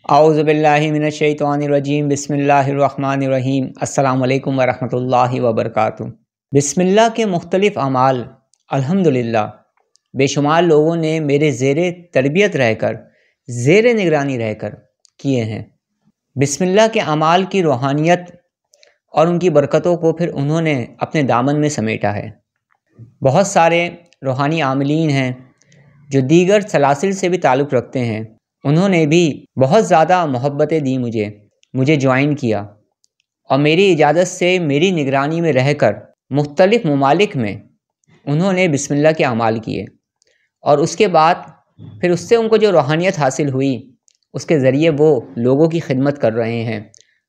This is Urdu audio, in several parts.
اعوذ باللہ من الشیطان الرجیم بسم اللہ الرحمن الرحیم السلام علیکم ورحمۃ وبرکاتہ۔ بسم اللہ کے مختلف اعمال الحمدللہ بے شمار لوگوں نے میرے زیر تربیت رہ کر، زیر نگرانی رہ کر کیے ہیں۔ بسم اللہ کے اعمال کی روحانیت اور ان کی برکتوں کو پھر انہوں نے اپنے دامن میں سمیٹا ہے۔ بہت سارے روحانی عاملین ہیں جو دیگر سلاسل سے بھی تعلق رکھتے ہیں، انہوں نے بھی بہت زیادہ محبتیں دی مجھے جوائن کیا، اور میری اجازت سے میری نگرانی میں رہ کر مختلف ممالک میں انہوں نے بسم اللہ کے اعمال کیے، اور اس کے بعد پھر اس سے ان کو جو روحانیت حاصل ہوئی، اس کے ذریعے وہ لوگوں کی خدمت کر رہے ہیں،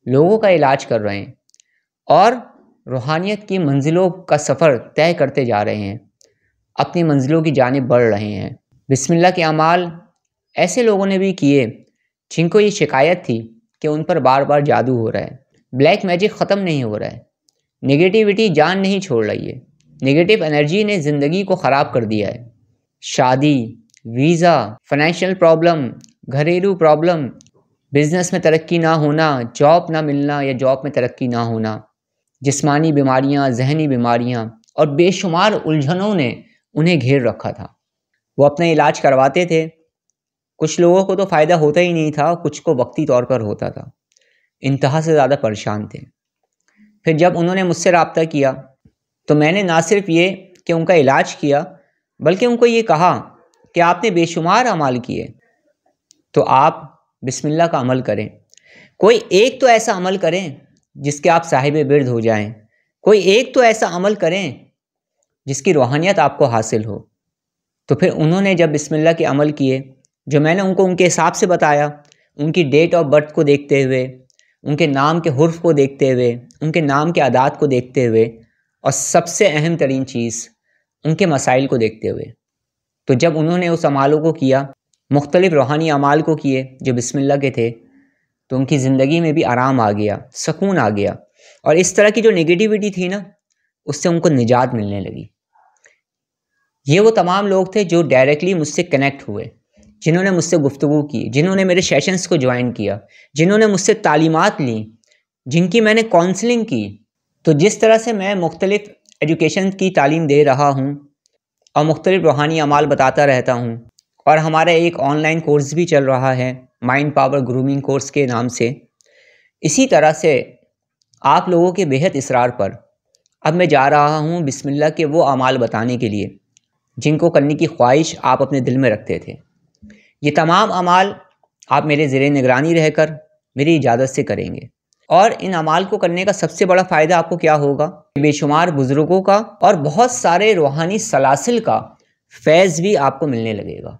لوگوں کا علاج کر رہے ہیں، اور روحانیت کی منزلوں کا سفر طے کرتے جا رہے ہیں، اپنی منزلوں کی جانب بڑھ رہے ہیں۔ بسم اللہ کے اعمال ایسے لوگوں نے بھی کیے جن کو یہ شکایت تھی کہ ان پر بار بار جادو ہو رہا ہے، بلیک میجک ختم نہیں ہو رہا ہے، نگیٹیوٹی جان نہیں چھوڑ رہی ہے، نگیٹو انرجی نے زندگی کو خراب کر دیا ہے۔ شادی، ویزا، فائنینشیل پرابلم، گھریلو پرابلم، بزنس میں ترقی نہ ہونا، جاب نہ ملنا یا جاب میں ترقی نہ ہونا، جسمانی بیماریاں، ذہنی بیماریاں اور بے شمار الجھنوں نے انہیں گھیر رکھا تھا۔ وہ اپنا علاج کرواتے تھے، کچھ لوگوں کو تو فائدہ ہوتا ہی نہیں تھا، کچھ کو وقتی طور پر ہوتا تھا، انتہا سے زیادہ پریشان تھے۔ پھر جب انہوں نے مجھ سے رابطہ کیا تو میں نے نہ صرف یہ کہ ان کا علاج کیا، بلکہ ان کو یہ کہا کہ آپ نے بے شمار اعمال کیے، تو آپ بسم اللہ کا عمل کریں، کوئی ایک تو ایسا عمل کریں جس کے آپ صاحب برد ہو جائیں، کوئی ایک تو ایسا عمل کریں جس کی روحانیت آپ کو حاصل ہو۔ تو پھر انہوں نے جب بسم اللہ کے عمل کیے، جو میں نے ان کو ان کے حساب سے بتایا، ان کی ڈیٹ آف برتھ کو دیکھتے ہوئے، ان کے نام کے حرف کو دیکھتے ہوئے، ان کے نام کے اعداد کو دیکھتے ہوئے، اور سب سے اہم ترین چیز ان کے مسائل کو دیکھتے ہوئے، تو جب انہوں نے اس اعمالوں کو کیا، مختلف روحانی اعمال کو کیے جو بسم اللہ کے تھے، تو ان کی زندگی میں بھی آرام آ گیا، سکون آ گیا، اور اس طرح کی جو نگیٹیوٹی تھی نا، اس سے ان کو نجات ملنے لگی۔ یہ وہ تمام لوگ تھے جو ڈائریکٹلی مجھ سے کنیکٹ ہوئے، جنہوں نے مجھ سے گفتگو کی، جنہوں نے میرے سیشنز کو جوائن کیا، جنہوں نے مجھ سے تعلیمات لیں، جن کی میں نے کاؤنسلنگ کی۔ تو جس طرح سے میں مختلف ایجوکیشن کی تعلیم دے رہا ہوں اور مختلف روحانی اعمال بتاتا رہتا ہوں، اور ہمارا ایک آن لائن کورس بھی چل رہا ہے مائنڈ پاور گرومنگ کورس کے نام سے، اسی طرح سے آپ لوگوں کے بےحد اصرار پر اب میں جا رہا ہوں بسم اللہ کے وہ اعمال بتانے کے لیے جن کو کرنے کی خواہش آپ اپنے دل میں رکھتے تھے۔ یہ تمام اعمال آپ میرے زیر نگرانی رہ کر میری اجازت سے کریں گے، اور ان اعمال کو کرنے کا سب سے بڑا فائدہ آپ کو کیا ہوگا؟ بے شمار بزرگوں کا اور بہت سارے روحانی سلاسل کا فیض بھی آپ کو ملنے لگے گا۔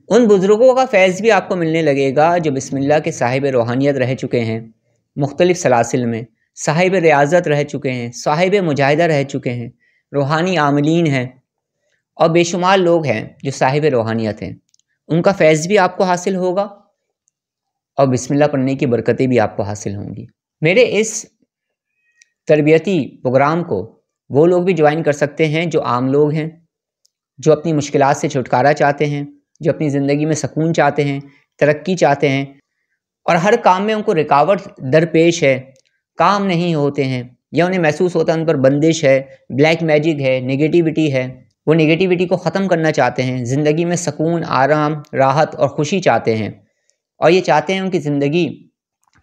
ان بزرگوں کا فیض بھی آپ کو ملنے لگے گا جو بسم اللہ کے صاحب روحانیت رہ چکے ہیں، مختلف سلاسل میں صاحب ریاضت رہ چکے ہیں، صاحب مجاہدہ رہ چکے ہیں، روحانی عاملین ہیں، اور بے شمار لوگ ہیں جو صاحب روحانیت ہیں۔ ان کا فیض بھی آپ کو حاصل ہوگا، اور بسم اللہ پڑھنے کی برکتیں بھی آپ کو حاصل ہوں گی۔ میرے اس تربیتی پروگرام کو وہ لوگ بھی جوائن کر سکتے ہیں جو عام لوگ ہیں، جو اپنی مشکلات سے چھٹکارا چاہتے ہیں، جو اپنی زندگی میں سکون چاہتے ہیں، ترقی چاہتے ہیں، اور ہر کام میں ان کو رکاوٹ درپیش ہے، کام نہیں ہوتے ہیں، یا انہیں محسوس ہوتا ہے ان پر بندش ہے، بلیک میجک ہے، نگیٹیوٹی ہے، وہ نگیٹیوٹی کو ختم کرنا چاہتے ہیں، زندگی میں سکون، آرام، راحت اور خوشی چاہتے ہیں، اور یہ چاہتے ہیں ان کی زندگی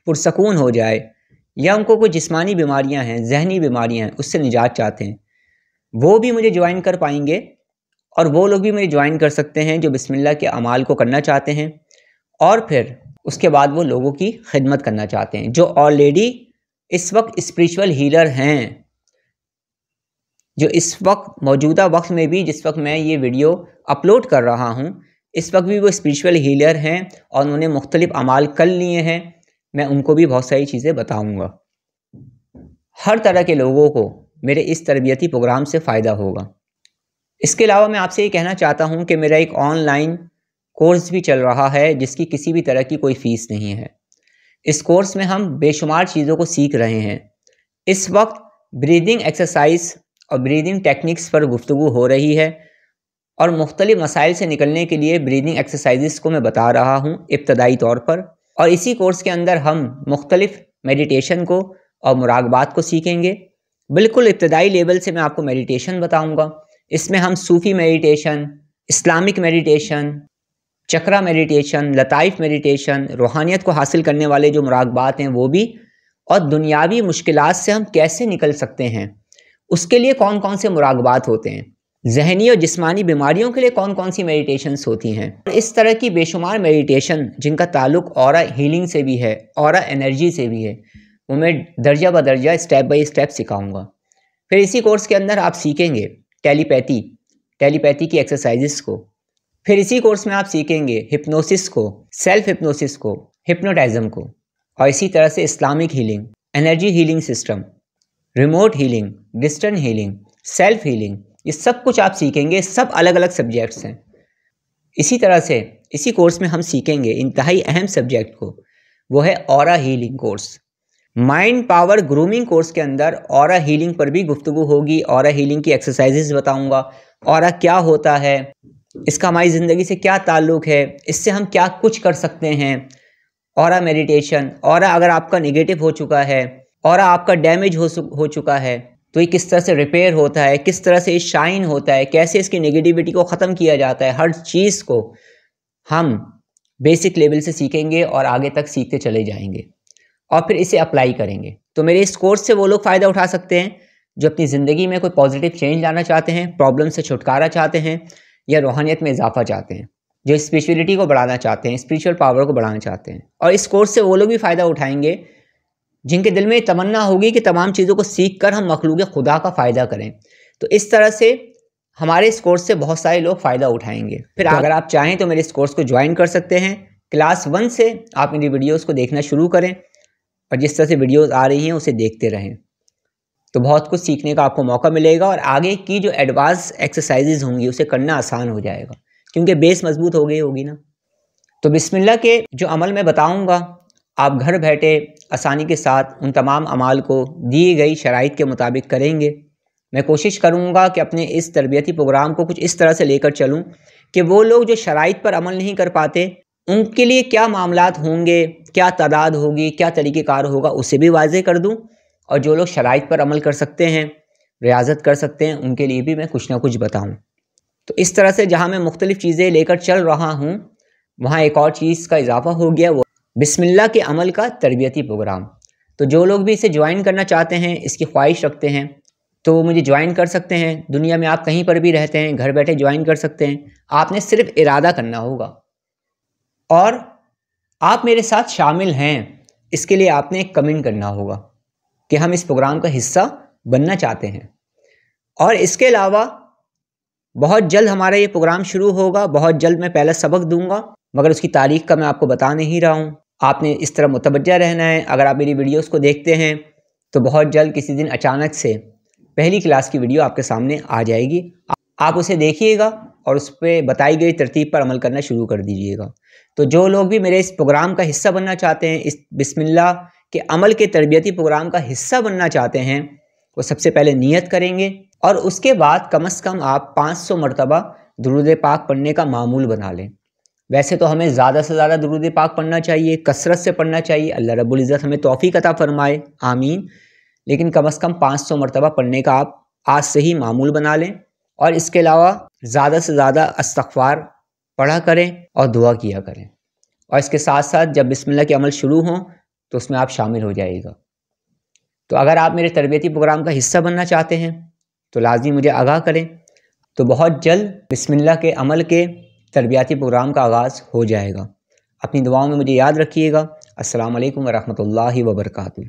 پرسکون ہو جائے، یا ان کو کوئی جسمانی بیماریاں ہیں، ذہنی بیماریاں ہیں، اس سے نجات چاہتے ہیں، وہ بھی مجھے جوائن کر پائیں گے، اور وہ لوگ بھی مجھے جوائن کر سکتے ہیں جو بسم اللہ کے اعمال کو کرنا چاہتے ہیں، اور پھر اس کے بعد وہ لوگوں کی خدمت کرنا چاہتے ہیں، جو آلریڈی اس وقت اسپریچول ہیلر ہیں، جو اس وقت موجودہ وقت میں بھی، جس وقت میں یہ ویڈیو اپلوڈ کر رہا ہوں، اس وقت بھی وہ اسپریچول ہیلر ہیں، اور انہوں نے مختلف اعمال کر لیے ہیں۔ میں ان کو بھی بہت ساری چیزیں بتاؤں گا۔ ہر طرح کے لوگوں کو میرے اس تربیتی پروگرام سے فائدہ ہوگا۔ اس کے علاوہ میں آپ سے یہ کہنا چاہتا ہوں کہ میرا ایک آن لائن کورس بھی چل رہا ہے جس کی کسی بھی طرح کی کوئی فیس نہیں ہے۔ اس کورس میں ہم بے شمار چیزوں کو سیکھ رہے ہیں۔ اس وقت بریدنگ ایکسرسائز اور بریدنگ ٹیکنکس پر گفتگو ہو رہی ہے، اور مختلف مسائل سے نکلنے کے لیے بریدنگ ایکسرسائزز کو میں بتا رہا ہوں ابتدائی طور پر، اور اسی کورس کے اندر ہم مختلف میڈیٹیشن کو اور مراقبات کو سیکھیں گے۔ بالکل ابتدائی لیول سے میں آپ کو میڈیٹیشن بتاؤں گا۔ اس میں ہم صوفی میڈیٹیشن، اسلامک میڈیٹیشن، چکرا میڈیٹیشن، لطائف میڈیٹیشن، روحانیت کو حاصل کرنے والے جو مراقبات ہیں وہ بھی، اور دنیاوی مشکلات سے ہم کیسے نکل سکتے ہیں، اس کے لیے کون کون سے مراقبات ہوتے ہیں، ذہنی اور جسمانی بیماریوں کے لیے کون کون سی میڈیٹیشنز ہوتی ہیں، اور اس طرح کی بے شمار میڈیٹیشن جن کا تعلق اورا ہیلنگ سے بھی ہے، اورا انرجی سے بھی ہے، وہ میں درجہ بدرجہ اسٹیپ بائی اسٹیپ سکھاؤں گا۔ پھر اسی کورس کے اندر آپ سیکھیں گے ٹیلی پیتھی کی ایکسرسائزز کو۔ پھر اسی کورس میں آپ سیکھیں گے ہپنوسس کو، سیلف ہپنوسس کو، ہپنوٹائزم کو، اور اسی طرح سے Islamic healing, energy healing system, remote healing, distant healing, self healing, یہ سب کچھ آپ سیکھیں گے۔ سب الگ الگ سبجیکٹس ہیں۔ اسی طرح سے اسی کورس میں ہم سیکھیں گے انتہائی اہم سبجیکٹ کو، وہ ہے aura healing course. Mind power grooming course کے اندر اورا ہیلنگ پر بھی گفتگو ہوگی، اورا ہیلنگ کی ایکسرسائزز بتاؤں گا، اورا کیا ہوتا ہے، اس کا ہماری زندگی سے کیا تعلق ہے، اس سے ہم کیا کچھ کر سکتے ہیں، اورا میڈیٹیشن، اورا اگر آپ کا نگیٹو ہو چکا ہے، اورا آپ کا ڈیمیج ہو چکا ہے تو یہ کس طرح سے ریپیئر ہوتا ہے، کس طرح سے یہ شائن ہوتا ہے، کیسے اس کی نگیٹیوٹی کو ختم کیا جاتا ہے، ہر چیز کو ہم بیسک لیول سے سیکھیں گے اور آگے تک سیکھتے چلے جائیں گے اور پھر اسے اپلائی کریں گے۔ تو میرے اس کورس سے وہ لوگ فائدہ اٹھا سکتے ہیں جو اپنی زندگی میں کوئی پازیٹیو چینج لانا چاہتے ہیں، پرابلم سے چھٹکارا چاہتے ہیں، یا روحانیت میں اضافہ چاہتے ہیں، جو اسپریچولیٹی کو بڑھانا چاہتے ہیں، اسپریچول پاور کو بڑھانا چاہتے ہیں۔ اور اس کورس سے وہ لوگ بھی فائدہ اٹھائیں گے جن کے دل میں تمنا ہوگی کہ تمام چیزوں کو سیکھ کر ہم مخلوق خدا کا فائدہ کریں۔ تو اس طرح سے ہمارے اس کورس سے بہت سارے لوگ فائدہ اٹھائیں گے۔ پھر اگر آپ چاہیں تو میرے اس کورس کو جوائن کر سکتے ہیں۔ کلاس 1 سے آپ میری ویڈیوز کو دیکھنا شروع کریں اور جس طرح سے ویڈیوز آ رہی ہیں اسے دیکھتے رہیں، تو بہت کچھ سیکھنے کا آپ کو موقع ملے گا، اور آگے کی جو ایڈوانس ایکسرسائزز ہوں گی اسے کرنا آسان ہو جائے گا کیونکہ بیس مضبوط ہو گئی ہوگی نا۔ تو بسم اللہ کے جو عمل میں بتاؤں گا آپ گھر بیٹھے آسانی کے ساتھ ان تمام اعمال کو دی گئی شرائط کے مطابق کریں گے۔ میں کوشش کروں گا کہ اپنے اس تربیتی پروگرام کو کچھ اس طرح سے لے کر چلوں کہ وہ لوگ جو شرائط پر عمل نہیں کر پاتے ان کے لیے کیا معاملات ہوں گے، کیا تعداد ہوگی، کیا طریقہ کار ہوگا، اسے بھی واضح کر دوں، اور جو لوگ شرائط پر عمل کر سکتے ہیں، ریاضت کر سکتے ہیں، ان کے لیے بھی میں کچھ نہ کچھ بتاؤں۔ تو اس طرح سے جہاں میں مختلف چیزیں لے کر چل رہا ہوں وہاں ایک اور چیز کا اضافہ ہو گیا، وہ بسم اللہ کے عمل کا تربیتی پروگرام۔ تو جو لوگ بھی اسے جوائن کرنا چاہتے ہیں، اس کی خواہش رکھتے ہیں، تو وہ مجھے جوائن کر سکتے ہیں۔ دنیا میں آپ کہیں پر بھی رہتے ہیں، گھر بیٹھے جوائن کر سکتے ہیں۔ آپ نے صرف ارادہ کرنا ہوگا اور آپ میرے ساتھ شامل ہیں، اس کے لیے آپ نے ایک کمنٹ کرنا ہوگا کہ ہم اس پروگرام کا حصہ بننا چاہتے ہیں۔ اور اس کے علاوہ بہت جلد ہمارا یہ پروگرام شروع ہوگا، بہت جلد میں پہلا سبق دوں گا، مگر اس کی تاریخ کا میں آپ کو بتا نہیں رہا ہوں۔ آپ نے اس طرح متوجہ رہنا ہے۔ اگر آپ میری ویڈیوز کو دیکھتے ہیں تو بہت جلد کسی دن اچانک سے پہلی کلاس کی ویڈیو آپ کے سامنے آ جائے گی، آپ اسے دیکھیے گا اور اس پہ بتائی گئی ترتیب پر عمل کرنا شروع کر دیجیے گا۔ تو جو لوگ بھی میرے اس پروگرام کا حصہ بننا چاہتے ہیں، اس بسم اللہ کے عمل کے تربیتی پروگرام کا حصہ بننا چاہتے ہیں، وہ سب سے پہلے نیت کریں گے اور اس کے بعد کم از کم آپ 500 مرتبہ درود پاک پڑھنے کا معمول بنا لیں۔ ویسے تو ہمیں زیادہ سے زیادہ درود پاک پڑھنا چاہیے، کثرت سے پڑھنا چاہیے، اللہ رب العزت ہمیں توفیق عطا فرمائے، آمین۔ لیکن کم از کم 500 مرتبہ پڑھنے کا آپ آج سے ہی معمول بنا لیں، اور اس کے علاوہ زیادہ سے زیادہ استغفار پڑھا کریں اور دعا کیا کریں، اور اس کے ساتھ ساتھ جب بسم اللہ کے عمل شروع ہوں تو اس میں آپ شامل ہو جائے گا۔ تو اگر آپ میرے تربیتی پروگرام کا حصہ بننا چاہتے ہیں تو لازمی مجھے آگاہ کریں۔ تو بہت جلد بسم اللہ کے عمل کے تربیتی پروگرام کا آغاز ہو جائے گا۔ اپنی دعاؤں میں مجھے یاد رکھیے گا۔ السلام علیکم ورحمۃ اللہ وبرکاتہ۔